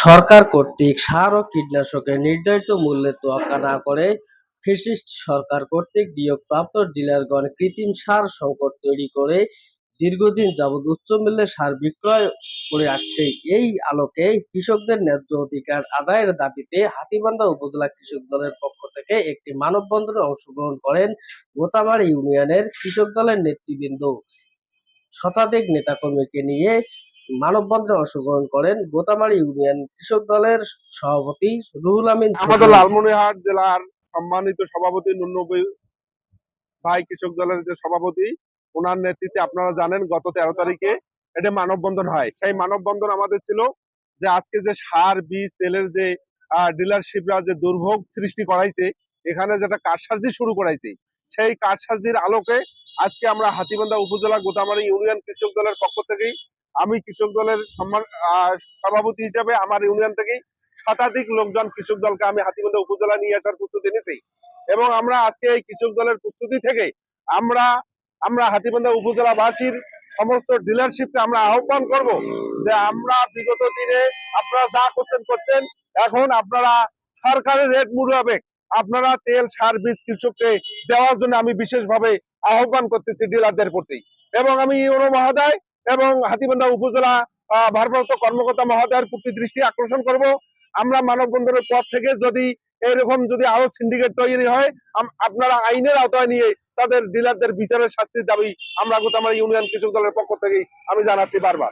সরকার কর্তৃক সার ও কীটনাশকের নির্ধারিত মূল্যে তোয়াক্কা না করে ফ্যাসিস্ট সরকার কর্তৃক নিয়োগপ্রাপ্ত ডিলারগণ কৃত্রিম সার সংকট তৈরি করে দীর্ঘদিন যাবৎ উচ্চ মূল্যে সার বিক্রয় করে আসছে। এই আলোকে কৃষকদের ন্যায্য অধিকার আদায়ের দাবিতে হাতীবান্ধা উপজেলা কৃষক দলের পক্ষ থেকে একটি মানববন্ধনে অংশগ্রহণ করেন গোতাবাড়ি ইউনিয়নের কৃষক দলের নেতৃবৃন্দ। শতাধিক নেতাকর্মীকে নিয়ে মানববন্ধনে অংশগ্রহণ করেন গোতাবাড়ি ইউনিয়ন কৃষক দলের সভাপতি রুহুল আমিন আমাদের চৌধুরী। লালমনিরহাট জেলার সম্মানিত সভাপতি নুরনবী ভাই কৃষক দলের যে সভাপতি, ওনার নেতৃত্বে আপনারা জানেন গত 13 তারিখে এটা মানববন্ধন হয়। সেই মানববন্ধন আমাদের ছিল যে আজকে যে সার বীজ তেলের যে ডিলারশিপরা যে দুর্ভোগ সৃষ্টি করাইছে, এখানে যেটা কারসাজি শুরু করাইছে, সেই কারসাজির আলোকে আজকে আমরা হাতীবান্ধা উপজেলা গোদামারি ইউনিয়ন কৃষক দলের পক্ষ থেকেই, আমি কৃষক দলের সভাপতি হিসেবে আমার ইউনিয়ন থেকেই শতাধিক লোকজন কৃষক দলকে আমি হাতীবান্ধা উপজেলা নিয়ে আসার প্রস্তুতি নিয়েছি। এবং আমরা আজকে এই কৃষক দলের প্রস্তুতি থেকে আমরা আমরা হাতীবান্ধা উপজেলাবাসীর সমস্ত ডিলারশিপকে আমরা আহ্বান করব যে আমরা বিগত দিনে আপনারা যা করছেন, এখন আপনারা সরকারের রেট মোতাবেক আপনারা তেল সার বীজ কৃষককে দেওয়ার জন্য আমি বিশেষভাবে আহ্বান করতেছি ডিলারদের প্রতি। এবং আমি ইউনো মহোদয় এবং হাতীবান্ধা উপজেলা ভারপ্রাপ্ত কর্মকর্তা মহোদয়ের প্রতি দৃষ্টি আকর্ষণ করব, আমরা মানববন্ধনের পর থেকে যদি এরকম যদি আরো সিন্ডিকেট তৈরি হয়, আপনারা আইনের আওতায় নিয়ে তাদের ডিলারদের বিচারের শাস্তির দাবি আমরা গোতামারি ইউনিয়ন কৃষক দলের পক্ষ থেকে আমি জানাচ্ছি বারবার।